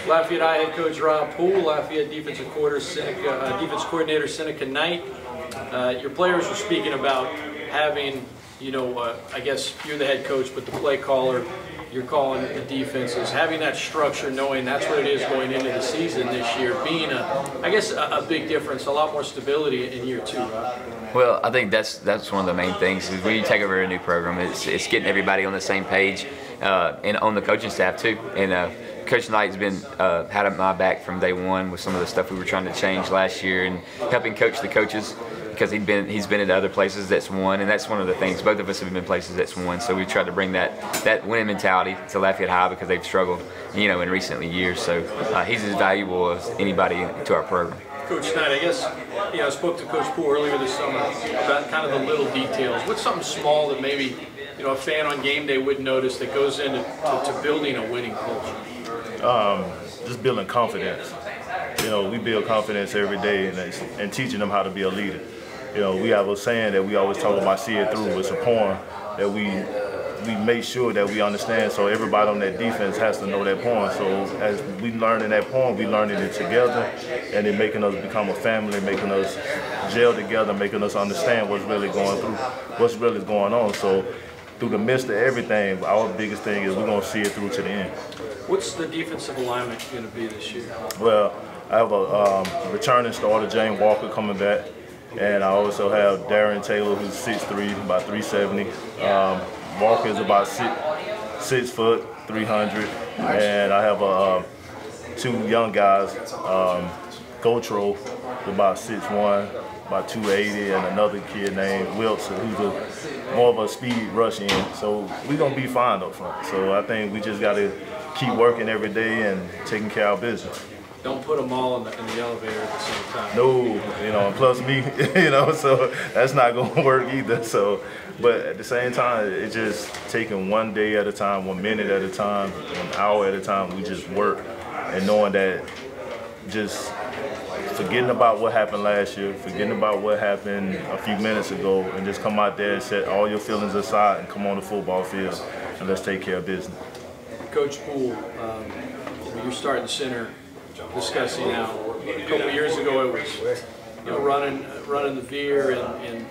Lafayette High head coach Rob Poole, Lafayette defensive coordinator Seneca Knight. Your players were speaking about having, I guess you're the head coach, but the play caller, you're calling the defenses, having that structure, knowing that's what it is going into the season this year, being a big difference, a lot more stability in year two, right? Well, I think that's one of the main things is when you take over a new program, it's getting everybody on the same page, and on the coaching staff too. And Coach Knight's been had my back from day one with some of the stuff we were trying to change last year, and helping coach the coaches, because he's been at other places that's won, and that's one of the things. Both of us have been places that's won, so we tried to bring that winning mentality to Lafayette High, because they've struggled, in recent years. So he's as valuable as anybody to our program. Coach Knight, I guess, I spoke to Coach Poole earlier this summer about kind of the little details. What's something small that maybe a fan on game day wouldn't notice that goes into building a winning culture? Just building confidence. We build confidence every day, and teaching them how to be a leader. We have a saying that we always talk about, see it through. It's a poem that we make sure that we understand, so everybody on that defense has to know that poem. So as we learning that poem, we learning it together, and it making us become a family, making us gel together, making us understand what's really going on. So through the midst of everything, our biggest thing is we're going to see it through to the end. What's the defensive alignment going to be this year? Well, I have a returning starter, James Walker, coming back. And I also have Darren Taylor, who's 6'3", about 370. Walker is about 6 foot, 300. And I have two young guys, Gotro, about 6'1", about 280, and another kid named Wilson, who's more of a speed rush in. So we're going to be fine up front. So I think we just got to keep working every day and taking care of our business. Don't put them all in the elevator at the same time. No, plus me, so that's not going to work either. So, but at the same time, it's just taking one day at a time, 1 minute at a time, 1 hour at a time. We just work, and knowing that, just forgetting about what happened last year, forgetting about what happened a few minutes ago, and just come out there and set all your feelings aside and come on the football field, and let's take care of business. Coach Poole, you're starting center. Discussing now, a couple of years ago it was running the veer, and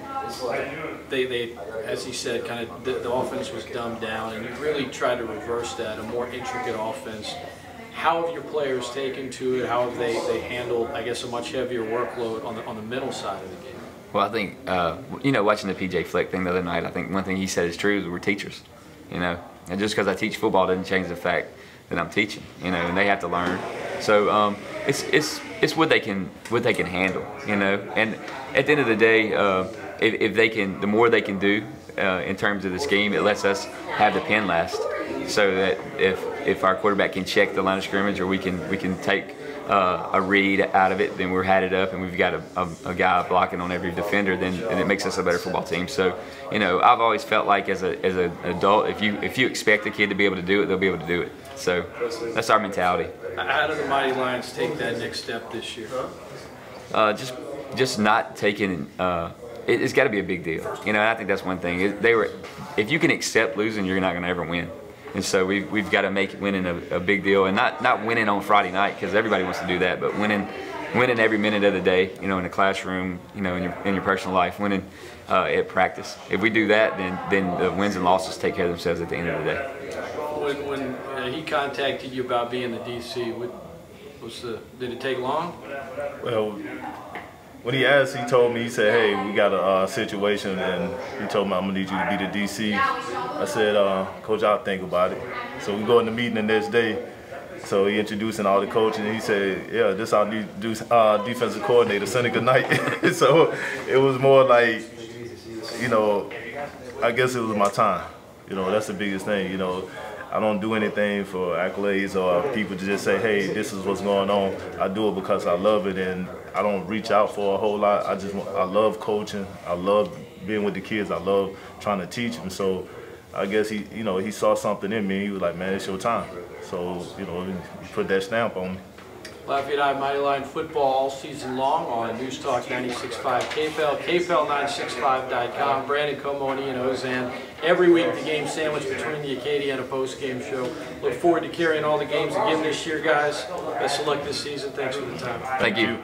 they as he said, kind of the offense was dumbed down, and you really tried to reverse that, a more intricate offense. How have your players taken to it? How have they handled, I guess, a much heavier workload on the mental side of the game? Well, I think watching the PJ Fleck thing the other night, I think one thing he said is true, is we're teachers, and just because I teach football doesn't change the fact that I'm teaching, and they have to learn. So it's what they can handle, And at the end of the day, if they can, the more they can do in terms of the scheme, it lets us have the pen last. So that if our quarterback can check the line of scrimmage, or we can take a read out of it, then we're had it up, and we've got a guy blocking on every defender, then it makes us a better football team. So I've always felt like as an adult, if you expect a kid to be able to do it, they'll be able to do it. So that's our mentality. How do the Mighty Lions take that next step this year? Just not taking. It's got to be a big deal. I think that's one thing. If you can accept losing, you're not going to ever win. And so we've got to make winning a big deal, and not winning on Friday night, because everybody wants to do that, but winning every minute of the day. In the classroom, in your personal life, winning at practice. If we do that, then the wins and losses take care of themselves at the end of the day. When he contacted you about being the DC, did it take long? Well, when he asked, he told me, he said, hey, we got a situation, and he told me, I'm going to need you to be the DC. I said, Coach, I'll think about it. So we go in the meeting the next day. So he introducing all the coaches, and he said, yeah, this is our defensive coordinator, Seneca Knight. So it was more like, I guess it was my time. That's the biggest thing, I don't do anything for accolades or people to just say, hey, this is what's going on. I do it because I love it, and I don't reach out for a whole lot. I love coaching. I love being with the kids. I love trying to teach them. So I guess he saw something in me. He was like, man, it's your time. So, he put that stamp on me. Lafayette High Mighty Lion football all season long on News Talk 96.5 KPEL, KPEL965.com. Brandon Como and Ian Ozan every week the game sandwiched between the Acadia and a post-game show. Look forward to carrying all the games again this year, guys. Best of luck this season. Thanks for the time. Thank you.